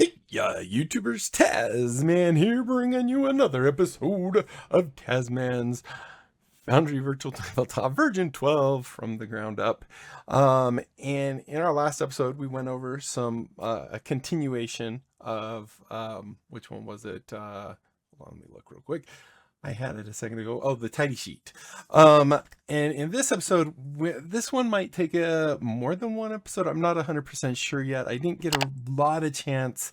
Hey, YouTubers, Tasman here, bringing you another episode of Tasman's Foundry Virtual Tabletop version 12 from the ground up. And in our last episode, we went over a continuation of, which one was it? Hold on, let me look real quick. I had it a second ago. Oh, the tidy sheet. And in this episode, this one might take more than one episode. I'm not 100% sure yet. I didn't get a lot of chance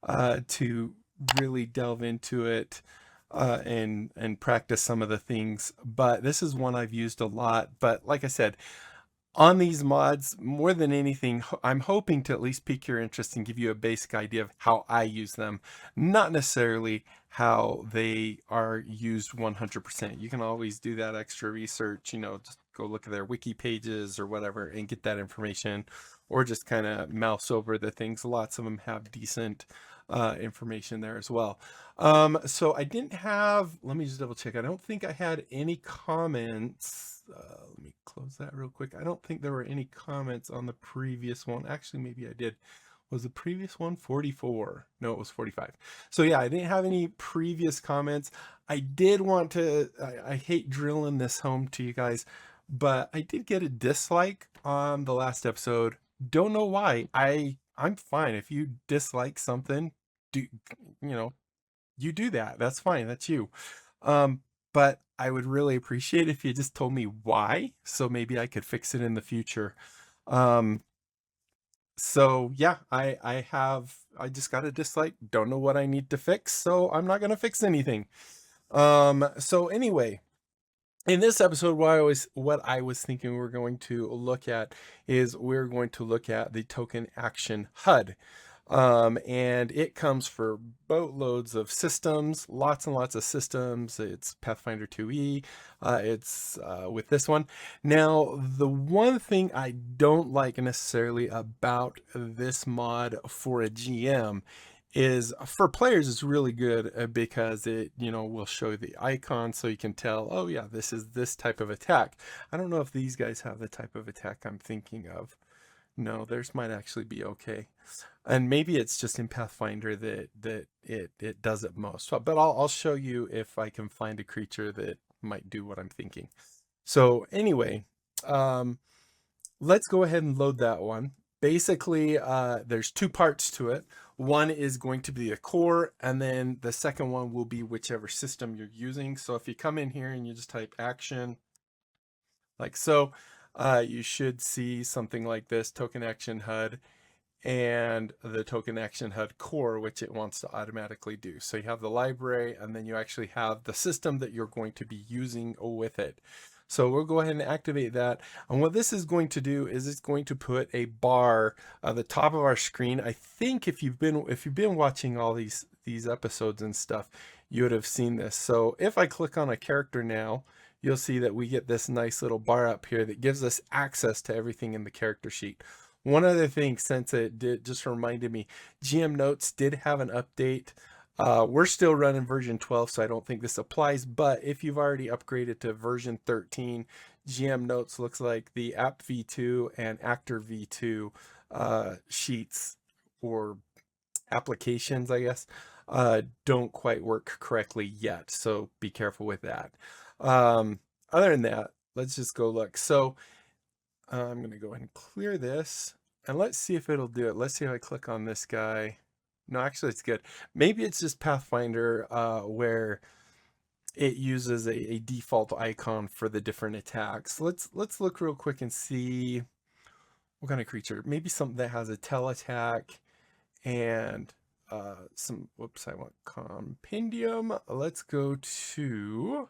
to really delve into it and practice some of the things. But this is one I've used a lot. But like I said, on these mods, more than anything, I'm hoping to at least pique your interest and give you a basic idea of how I use them, not necessarily how they are used 100%. You can always do that extra research, just go look at their wiki pages or whatever and get that information, or just kind of mouse over the things. Lots of them have decent information there as well. So I didn't have, let me just double check. I don't think I had any comments. Let me close that real quick. I don't think there were any comments on the previous one. Actually, maybe I did. Was the previous one 44? No, it was 45. So yeah, I didn't have any previous comments. I did want to, I hate drilling this home to you guys, but I did get a dislike on the last episode. Don't know why. I'm fine. If you dislike something, you do that. That's fine. That's you. But I would really appreciate if you just told me why, so maybe I could fix it in the future. So yeah, I just got a dislike, don't know what I need to fix, so I'm not going to fix anything. So anyway, in this episode, what I was thinking we're going to look at is we're going to look at the token action HUD. And it comes for boatloads of systems, lots and lots of systems. It's Pathfinder 2e. It's with this one. Now, the one thing I don't like necessarily about this mod for a GM is for players it's really good because it will show the icon so you can tell, oh yeah, this is this type of attack. I don't know if these guys have the type of attack I'm thinking of. No, theirs might actually be okay. And maybe it's just in Pathfinder that it does it most. But I'll show you if I can find a creature that might do what I'm thinking. So anyway, let's go ahead and load that one. Basically, there's two parts to it. One is going to be a core, and then the second one will be whichever system you're using. So if you come in here and you just type action, like so, you should see something like this, token action HUD, and the token action HUD core, which it wants to automatically do. So you have the library, and then you actually have the system that you're going to be using with it. So we'll go ahead and activate that. And what this is going to do is it's going to put a bar at the top of our screen. I think if you've been watching all these episodes and stuff, you would have seen this. So if I click on a character now, you'll see that we get this nice little bar up here that gives us access to everything in the character sheet. One other thing, since it just reminded me, GM Notes did have an update. We're still running version 12, so I don't think this applies, but if you've already upgraded to version 13, GM Notes looks like the App V2 and Actor V2 sheets or applications, I guess, don't quite work correctly yet, so be careful with that. Other than that, let's just go look. So I'm going to go ahead and clear this, and let's see if it'll do it. Let's see if I click on this guy. No, actually, it's good. Maybe it's just Pathfinder where it uses a default icon for the different attacks. Let's look real quick and see what kind of creature. Maybe something that has a tail attack and some. Whoops, I want compendium. Let's go to.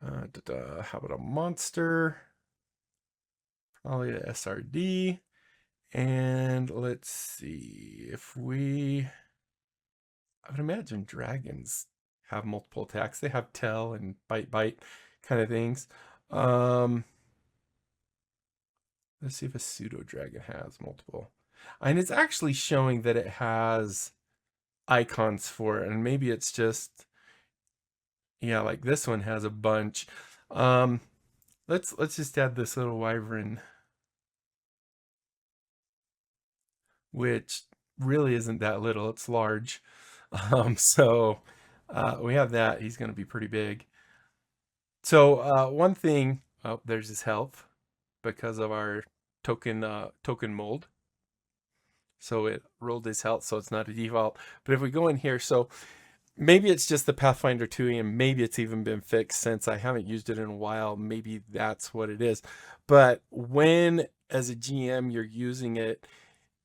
How about a monster? Probably a SRD. And let's see if I would imagine dragons have multiple attacks. They have tail and bite kind of things. Let's see if a pseudo dragon has multiple. And it's actually showing that it has icons for it, and maybe it's just, yeah, like this one has a bunch. Let's just add this little wyvern. which really isn't that little, it's large. So we have that. He's going to be pretty big. So one thing, oh, there's his health because of our token mold. So it rolled his health, so it's not a default. But if we go in here, so maybe it's just the Pathfinder 2e, and maybe it's even been fixed since I haven't used it in a while. Maybe that's what it is. But when, as a GM, you're using it,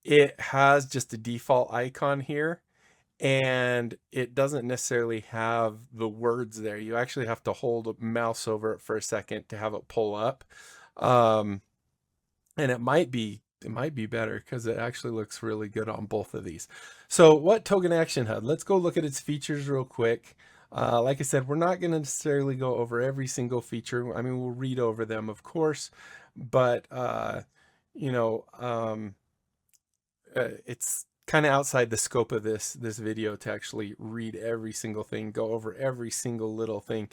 it has just a default icon here, and it doesn't necessarily have the words there. You actually have to hold a mouse over it for a second to have it pull up. And it might be better because it actually looks really good on both of these. So what token action HUD? Let's go look at its features real quick. Like I said, we're not going to necessarily go over every single feature. I mean, we'll read over them, of course, but you know, it's kind of outside the scope of this video to actually read every single thing, go over every single little thing.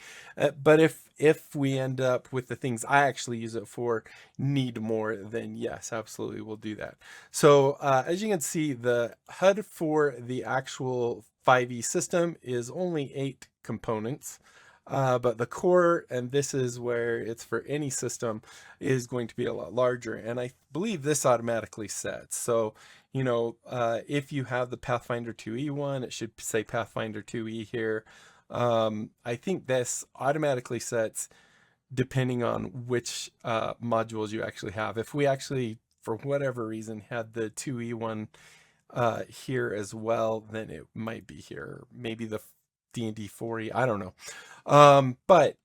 But if we end up with the things I actually use it for need more, then yes, absolutely, we'll do that. So as you can see, the HUD for the actual 5e system is only 8 components. But the core, and this is where it's for any system, is going to be a lot larger. And I believe this automatically sets. So, you know, if you have the Pathfinder 2e one, it should say Pathfinder 2e here. I think this automatically sets depending on which modules you actually have. If we actually, for whatever reason, had the 2e one here as well, then it might be here. Maybe the D&D 4e, I don't know. But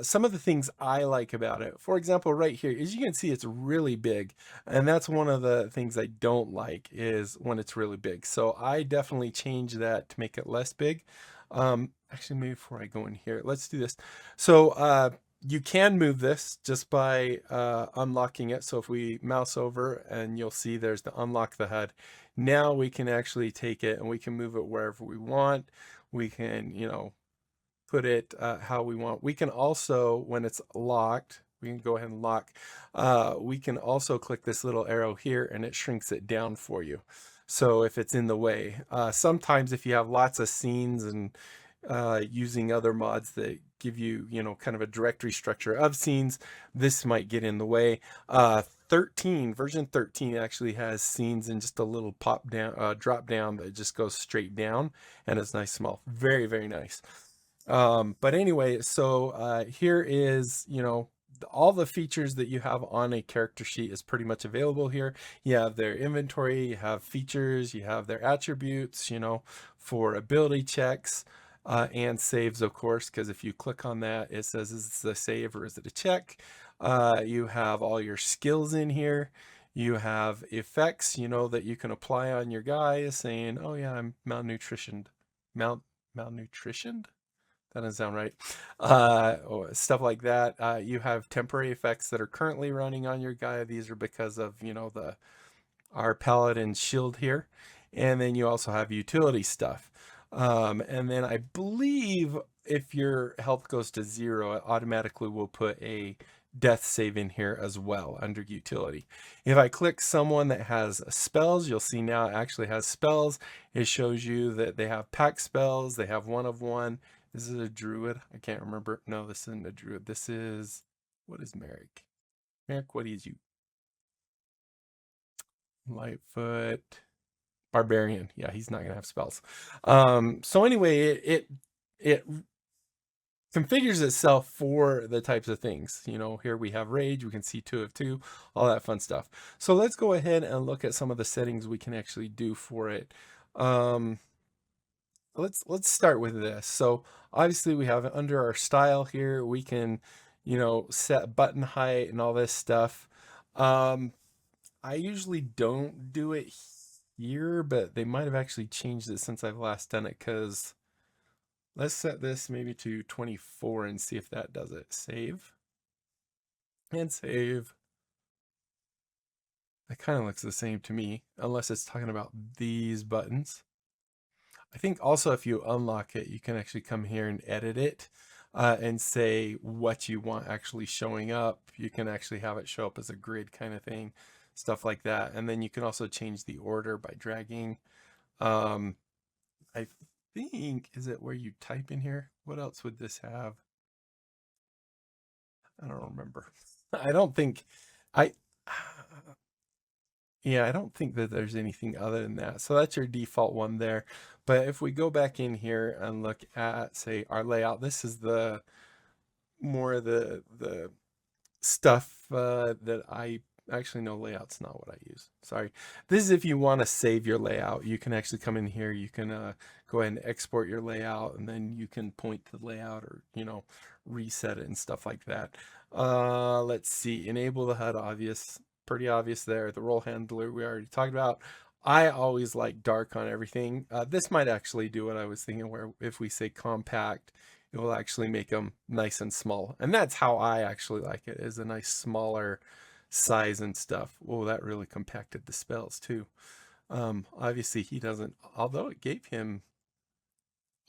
some of the things I like about it, for example, right here, as you can see, it's really big. And that's one of the things I don't like is when it's really big. So I definitely change that to make it less big. Actually, maybe before I go in here, let's do this. So you can move this just by unlocking it. So if we mouse over, and you'll see there's the unlock the HUD. Now we can actually take it and we can move it wherever we want. We can, you know, put it how we want. We can also, when it's locked, we can go ahead and lock. We can also click this little arrow here and it shrinks it down for you. So if it's in the way, sometimes if you have lots of scenes and using other mods that give you, you know, kind of a directory structure of scenes, this might get in the way. Version 13 actually has scenes in just a little pop down, drop down that just goes straight down, and it's nice, small, very, very nice. But anyway, so here is, you know, all the features that you have on a character sheet is pretty much available here. You have their inventory, you have features, you have their attributes, you know, for ability checks, and saves, of course, because if you click on that, it says, is this a save or is it a check? You have all your skills in here. You have effects, you know, that you can apply on your guy, saying, oh yeah, I'm malnutritioned. Malnutritioned? That doesn't sound right. Or stuff like that. You have temporary effects that are currently running on your guy. These are because of, you know, our paladin shield here. And then you also have utility stuff. And then I believe if your health goes to 0, it automatically will put a death save in here as well under utility. If I click someone that has spells, you'll see now it actually has spells. It shows you that they have pack spells. They have 1 of 1. This is a druid. I can't remember. No, this isn't a druid. This is, what is Merrick? Merrick, what is you? Lightfoot. Barbarian. Yeah, he's not gonna have spells. So anyway, it configures itself for the types of things. You know, here we have rage, we can see 2 of 2, all that fun stuff. So let's go ahead and look at some of the settings we can actually do for it. Let's start with this. So obviously we have under our style here, we can, you know, set button height and all this stuff. I usually don't do it here, but they might have actually changed it since I've last done it, because let's set this maybe to 24 and see if that does it. Save. And save. That kind of looks the same to me, unless it's talking about these buttons. I think also if you unlock it, you can actually come here and edit it and say what you want actually showing up. You can actually have it show up as a grid kind of thing. stuff like that. And then you can also change the order by dragging. I think, is it where you type in here? What else would this have? I don't remember. I don't think I yeah, I don't think that there's anything other than that. So that's your default one there. But if we go back in here and look at, say, our layout, this is the more the stuff that I actually, no, layout's not what I use. Sorry. This is if you want to save your layout. You can actually come in here. You can go ahead and export your layout, and then you can point to the layout or, reset it and stuff like that. Let's see. Enable the HUD, obvious. Pretty obvious there. The roll handler we already talked about. I always like dark on everything. This might actually do what I was thinking, where if we say compact, it will actually make them nice and small. And that's how I actually like it, is a nice smaller size and stuff. Oh, that really compacted the spells too. Obviously he doesn't, although it gave him,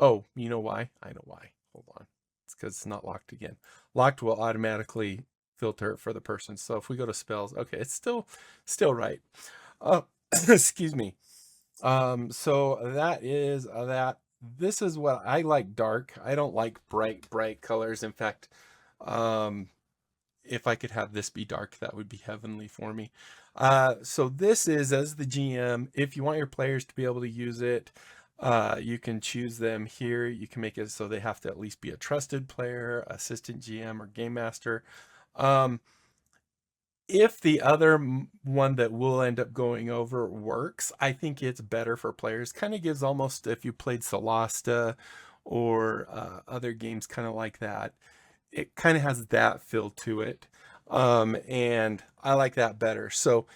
oh, you know why? I know why. Hold on. It's because it's not locked again. Locked will automatically filter it for the person. So if we go to spells, okay, it's still right. Excuse me. So that is that. This is what I like, dark. I don't like bright colors. In fact, if I could have this be dark, that would be heavenly for me. So this is, as the GM, if you want your players to be able to use it, you can choose them here. You can make it so they have to at least be a trusted player, assistant GM, or game master. If the other one that we'll end up going over works, I think it's better for players. Kind of gives almost, if you played Solasta or other games kind of like that, it kind of has that feel to it. And I like that better. So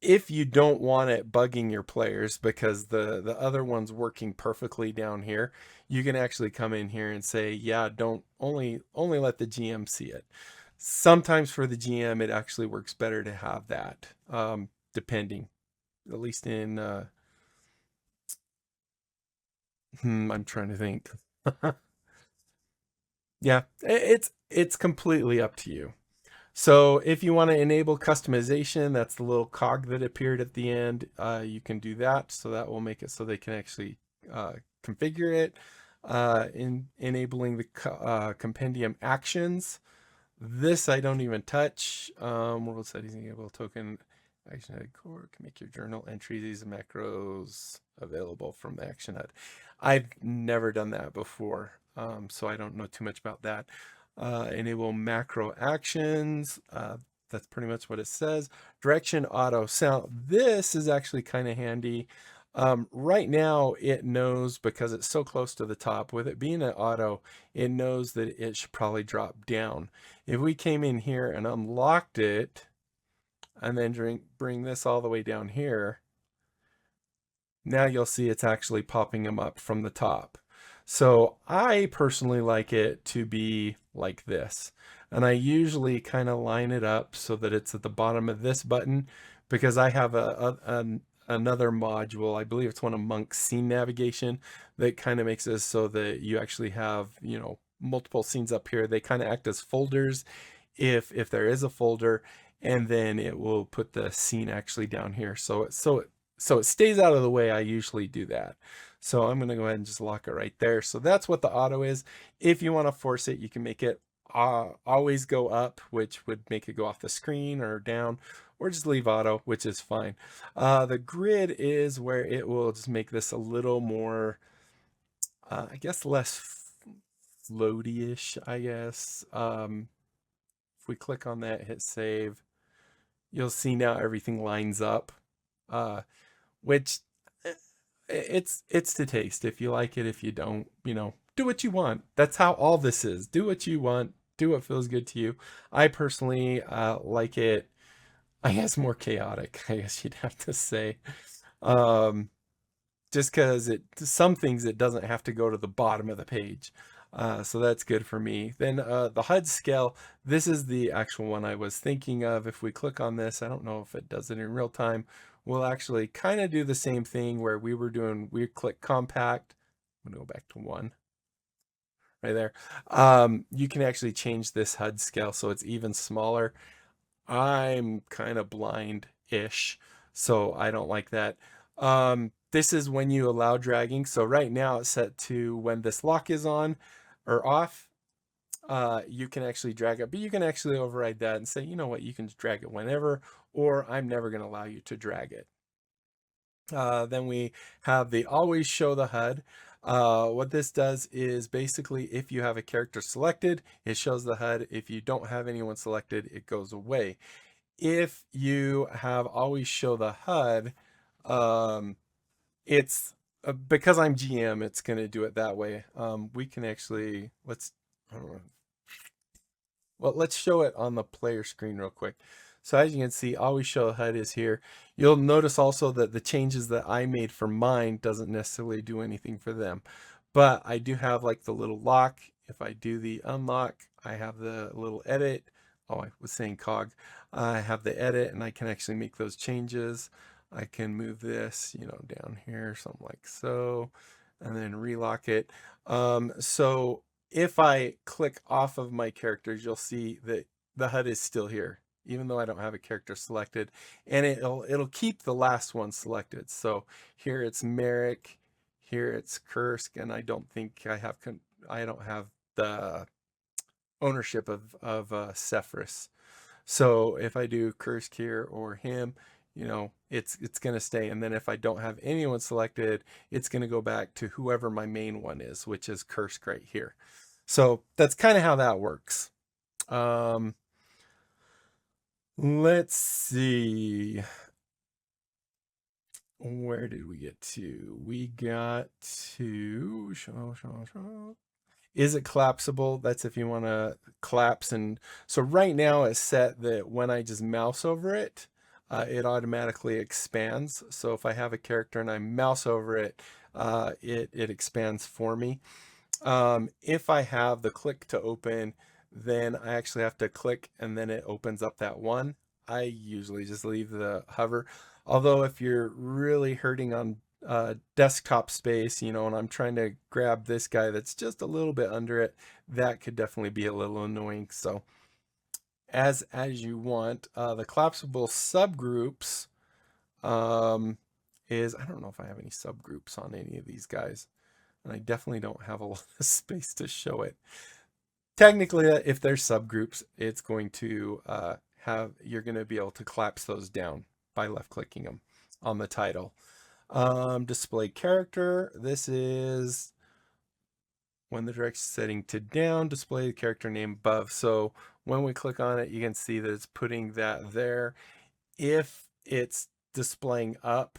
if you don't want it bugging your players because the other one's working perfectly down here, you can actually come in here and say, yeah, don't only let the GM see it. Sometimes for the GM, it actually works better to have that, depending, at least in, I'm trying to think. Yeah, it's completely up to you. So if you want to enable customization, that's the little cog that appeared at the end. You can do that. So that will make it so they can actually configure it. In enabling the compendium actions. This I don't even touch. World settings enable token action HUD core can make your journal entries, these macros available from the action HUD. I've never done that before, so I don't know too much about that. Enable macro actions. That's pretty much what it says. Direction auto sound. This is actually kind of handy. Right now it knows, because it's so close to the top, with it being an auto, it knows that it should probably drop down. If we came in here and unlocked it and then bring this all the way down here, now you'll see it's actually popping them up from the top. So I personally like it to be like this. And I usually kind of line it up so that it's at the bottom of this button, because I have another module, I believe it's one of Monk's scene navigation, that kind of makes this so that you actually have, multiple scenes up here. They kind of act as folders if there is a folder, and then it will put the scene actually down here. So it stays out of the way. I usually do that. So I'm going to go ahead and just lock it right there. So that's what the auto is. If you want to force it, you can make it always go up, which would make it go off the screen, or down, or just leave auto, which is fine. The grid is where it will just make this a little more, I guess, less floaty-ish, I guess. If we click on that, hit save, you'll see now everything lines up, which it's to taste. If you like it, if you don't, do what you want. That's how all this is. Do what you want. Do what feels good to you. I personally like it, I guess, more chaotic, I guess you'd have to say. Just because some things it doesn't have to go to the bottom of the page. So that's good for me. Then the HUD scale, this is the actual one I was thinking of. If we click on this, I don't know if it does it in real time. We'll actually kind of do the same thing where we click compact. I'm gonna go back to 1 right there. You can actually change this HUD scale so it's even smaller. I'm kind of blind-ish, so I don't like that. This is when you allow dragging. So right now it's set to when this lock is on or off, you can actually drag it, but you can actually override that and say, you know what, you can drag it whenever, or I'm never going to allow you to drag it. Then we have the always show the HUD. What this does is basically if you have a character selected, it shows the HUD. If you don't have anyone selected, it goes away. If you have always show the HUD, it's because I'm GM, it's going to do it that way. We can actually, I don't know. Well, let's show it on the player screen real quick. So as you can see, always show HUD is here. You'll notice also that the changes that I made for mine doesn't necessarily do anything for them. But I do have like the little lock. If I do the unlock, I have the little edit. Oh, I was saying cog. I have the edit and I can actually make those changes. I can move this, down here, something like so, and then relock it. So if I click off of my characters, you'll see that the HUD is still here, even though I don't have a character selected, and it'll keep the last one selected. So here it's Merrick, here it's Kursk, and I don't think I don't have the ownership of Cephras. So if I do Kursk here or him, it's going to stay. And then if I don't have anyone selected, it's going to go back to whoever my main one is, which is Kursk right here. So that's kind of how that works. Let's see. Where did we get to? We got to is it collapsible? That's if you want to collapse. And so right now it's set that when I just mouse over it, it automatically expands. So if I have a character and I mouse over it, it expands for me. If I have the click to open, then I actually have to click and then it opens up that one. I usually just leave the hover. Although if you're really hurting on desktop space, and I'm trying to grab this guy that's just a little bit under it, that could definitely be a little annoying. So as you want, the collapsible subgroups is, I don't know if I have any subgroups on any of these guys. And I definitely don't have a lot of space to show it. Technically, if there's subgroups, it's going to you're going to be able to collapse those down by left clicking them on the title. Display character. This is when the direct setting to down, display the character name above. So when we click on it, you can see that it's putting that there. If it's displaying up,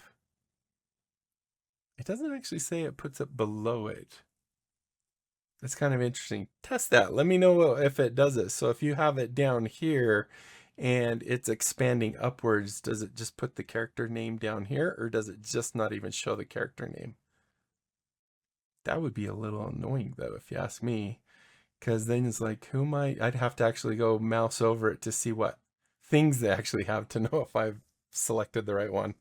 it doesn't actually say it puts it below it. That's kind of interesting. Test that. Let me know if it does it. So if you have it down here and it's expanding upwards, does it just put the character name down here, or does it just not even show the character name? That would be a little annoying though, if you ask me, because then it's like, I'd have to actually go mouse over it to see what things they actually have to know if I've selected the right one.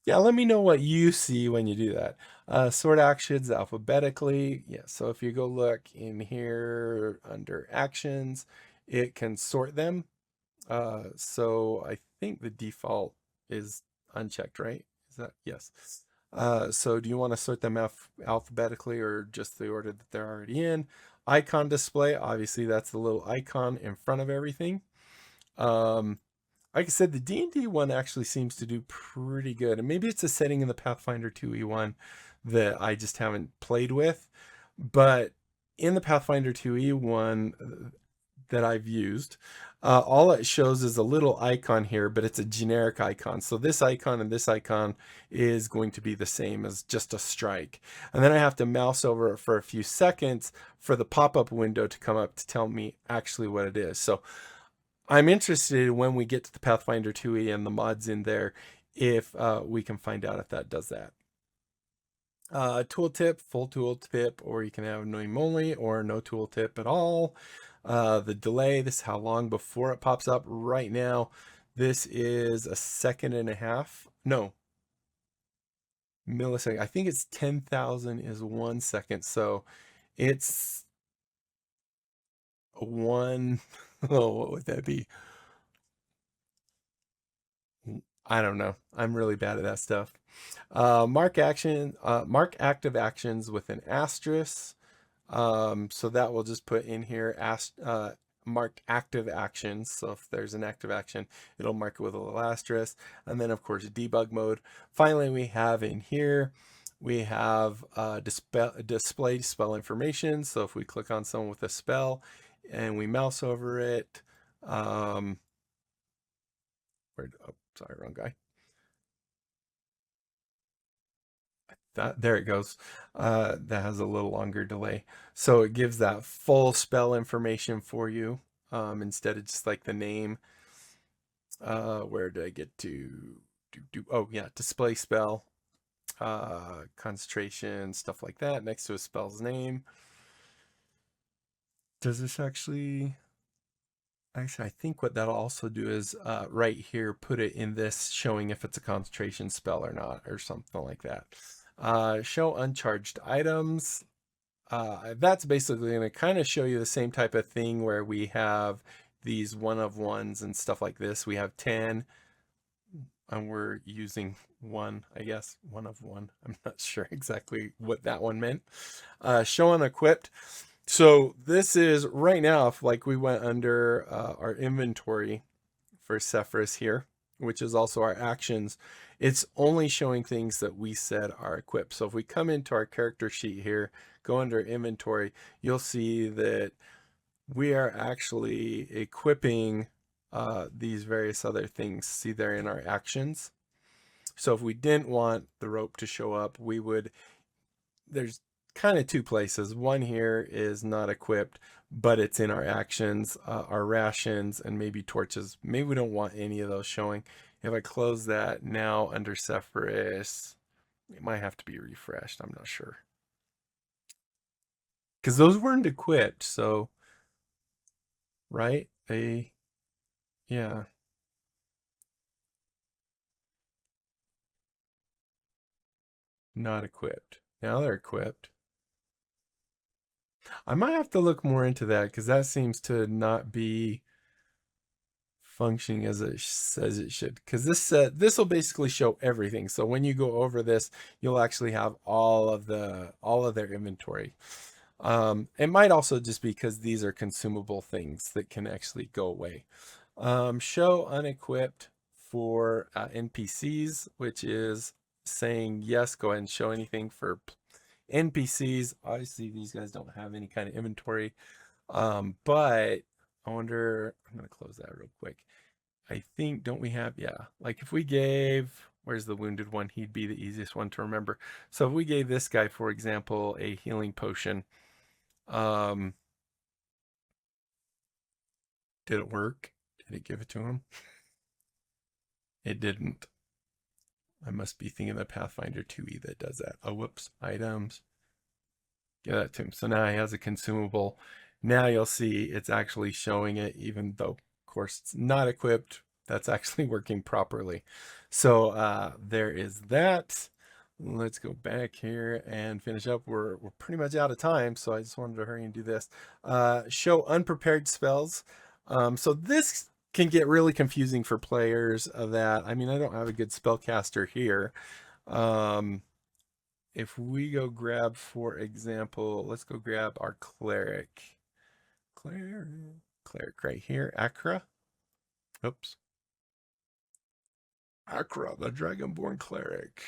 Yeah, let me know what you see when you do that. Sort actions alphabetically. Yeah, so if you go look in here under actions, it can sort them. So I think the default is unchecked, right? Is that yes? So do you want to sort them alphabetically or just the order that they're already in? Icon display, obviously that's the little icon in front of everything. Like I said, the D&D one actually seems to do pretty good. And maybe it's a setting in the Pathfinder 2e one that I just haven't played with. But in the Pathfinder 2e one that I've used, all it shows is a little icon here, but it's a generic icon. So this icon and this icon is going to be the same as just a strike. And then I have to mouse over it for a few seconds for the pop-up window to come up to tell me actually what it is. So I'm interested when we get to the Pathfinder 2e and the mods in there, if we can find out if that does that. Tooltip, full tooltip, or you can have name only or no tooltip at all. The delay, this is how long before it pops up. Right now, this is a second and a half. No, millisecond. I think it's 10,000 is 1 second. So it's one, oh, what would that be? I don't know. I'm really bad at that stuff. Mark active actions with an asterisk. So that will just put in here mark active actions. So if there's an active action, it'll mark it with a little asterisk. And then of course debug mode. Finally, we have in here, we have display spell information. So if we click on someone with a spell and we mouse over it, oh, sorry, wrong guy. There it goes. That has a little longer delay. So it gives that full spell information for you instead of just like the name. Where did I get to? Oh, yeah, display spell, concentration, stuff like that next to a spell's name. Does this actually... Actually, I think what that'll also do is right here, put it in this showing if it's a concentration spell or not, or something like that. Show uncharged items. That's basically going to kind of show you the same type of thing where we have these 1 of 1s and stuff like this. We have 10 and we're using 1, I guess, 1 of 1. I'm not sure exactly what that one meant. Show unequipped. So this is right now, if like we went under our inventory for Cephras here, which is also our actions, it's only showing things that we said are equipped. So if we come into our character sheet here, go under inventory, you'll see that we are actually equipping these various other things. See, they're in our actions. So if we didn't want the rope to show up, we would, there's kind of 2 places. One here is not equipped, but it's in our actions, our rations, and maybe torches. Maybe we don't want any of those showing. If I close that now under Cephras, it might have to be refreshed. I'm not sure. Because those weren't equipped, so, right? Yeah. Not equipped. Now they're equipped. I might have to look more into that because that seems to not be functioning as it says it should. Because this will basically show everything. So when you go over this, you'll actually have all of their inventory. It might also just be because these are consumable things that can actually go away. Show unequipped for NPCs, which is saying yes, go ahead and show anything for NPCs. Obviously these guys don't have any kind of inventory, but I wonder, I'm going to close that real quick. I think, don't we have, yeah, like if we gave, where's the wounded one? He'd be the easiest one to remember. So if we gave this guy, for example, a healing potion, did it work? Did it give it to him? It didn't. I must be thinking the Pathfinder 2e that does that. Oh, whoops, items. Give that to him. So now he has a consumable. Now you'll see it's actually showing it, even though, of course, it's not equipped. That's actually working properly. So there is that. Let's go back here and finish up. We're pretty much out of time, so I just wanted to hurry and do this. Show unprepared spells. So this can get really confusing for players of that. I mean, I don't have a good spellcaster here. If we go grab, for example, let's go grab our cleric. Cleric right here, Acra. Oops. Acra, the Dragonborn cleric.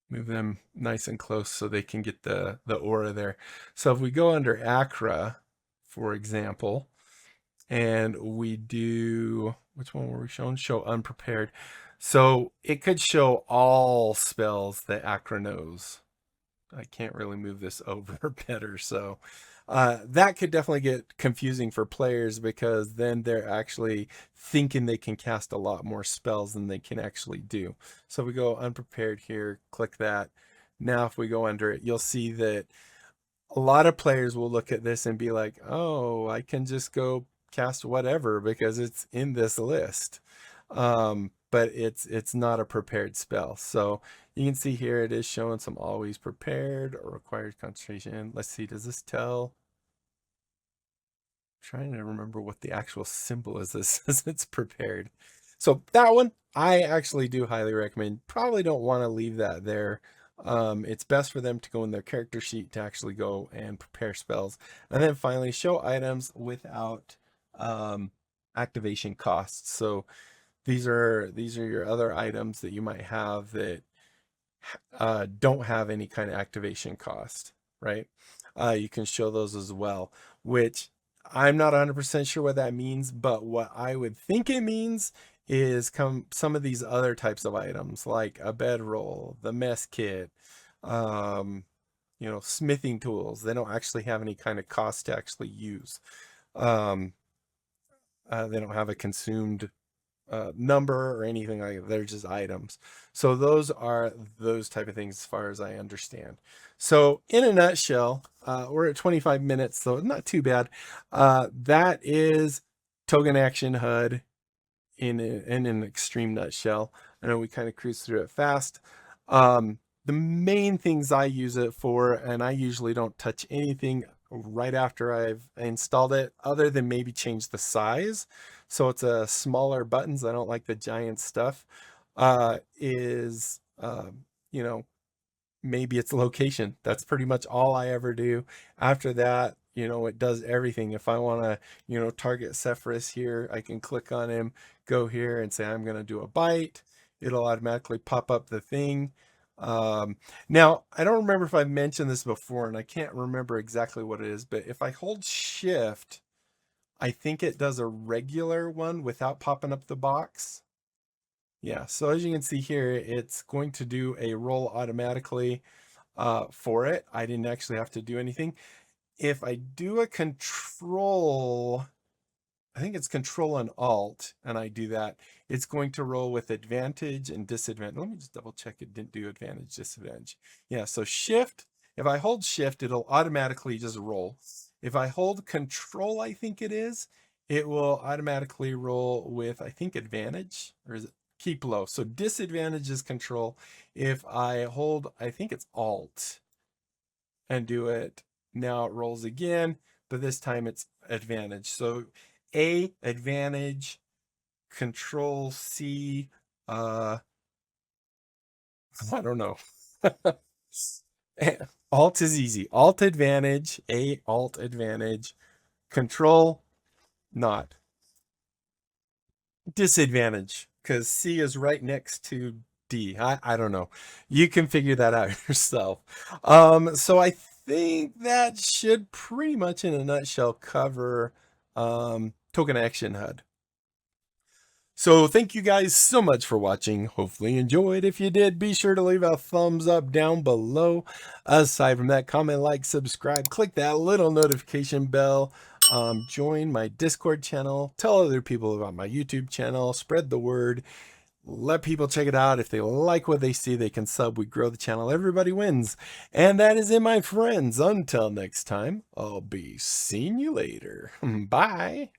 Move them nice and close so they can get the aura there. So if we go under Acra, for example, and we do, which one were we showing? Show unprepared. So it could show all spells that Acra knows. I can't really move this over better. So that could definitely get confusing for players because then they're actually thinking they can cast a lot more spells than they can actually do. So we go unprepared here, click that. Now if we go under it, you'll see that a lot of players will look at this and be like, oh, I can just go cast whatever because it's in this list. But it's not a prepared spell. So you can see here it is showing some always prepared or required concentration. Let's see, does this tell? I'm trying to remember what the actual symbol is that says it's prepared. So that one, I actually do highly recommend. Probably don't want to leave that there. It's best for them to go in their character sheet to actually go and prepare spells. And then finally, show items without activation costs. So these are your other items that you might have that don't have any kind of activation cost, right? You can show those as well, which I'm not 100% sure what that means, but what I would think it means is some of these other types of items like a bedroll, the mess kit, smithing tools. They don't actually have any kind of cost to actually use. They don't have a consumed number or anything like that. They're just items. So those are those type of things as far as I understand. So in a nutshell, we're at 25 minutes, so not too bad. That is token action HUD in an extreme nutshell. I know we kind of cruise through it fast. The main things I use it for, and I usually don't touch anything right after I've installed it, other than maybe change the size. So it's a smaller buttons. I don't like the giant stuff. Maybe it's location. That's pretty much all I ever do. After that, it does everything. If I want to, target Sephiroth here, I can click on him, go here and say, I'm going to do a bite. It'll automatically pop up the thing. Now, I don't remember if I've mentioned this before, and I can't remember exactly what it is, but if I hold shift, I think it does a regular one without popping up the box. Yeah, so as you can see here, it's going to do a roll automatically for it. I didn't actually have to do anything. If I do a control, I think it's control and alt, and I do that, it's going to roll with advantage and disadvantage. Let me just double check it didn't do advantage, disadvantage. Yeah, so shift, if I hold shift, it'll automatically just roll. If I hold control, I think it will automatically roll with, I think, advantage, or is it keep low? So disadvantage is control. If I hold, I think it's alt and do it, now it rolls again, but this time it's advantage. So A, advantage, control C, I don't know. Alt is easy. Alt advantage, A, alt advantage, control, not. Disadvantage, because C is right next to D. I don't know. You can figure that out yourself. So I think that should pretty much in a nutshell cover token action HUD. So thank you guys so much for watching. Hopefully you enjoyed. If you did, be sure to leave a thumbs up down below. Aside from that, comment, like, subscribe, click that little notification bell. Join my Discord channel. Tell other people about my YouTube channel. Spread the word. Let people check it out. If they like what they see, they can sub. We grow the channel. Everybody wins. And that is it, my friends. Until next time, I'll be seeing you later. Bye.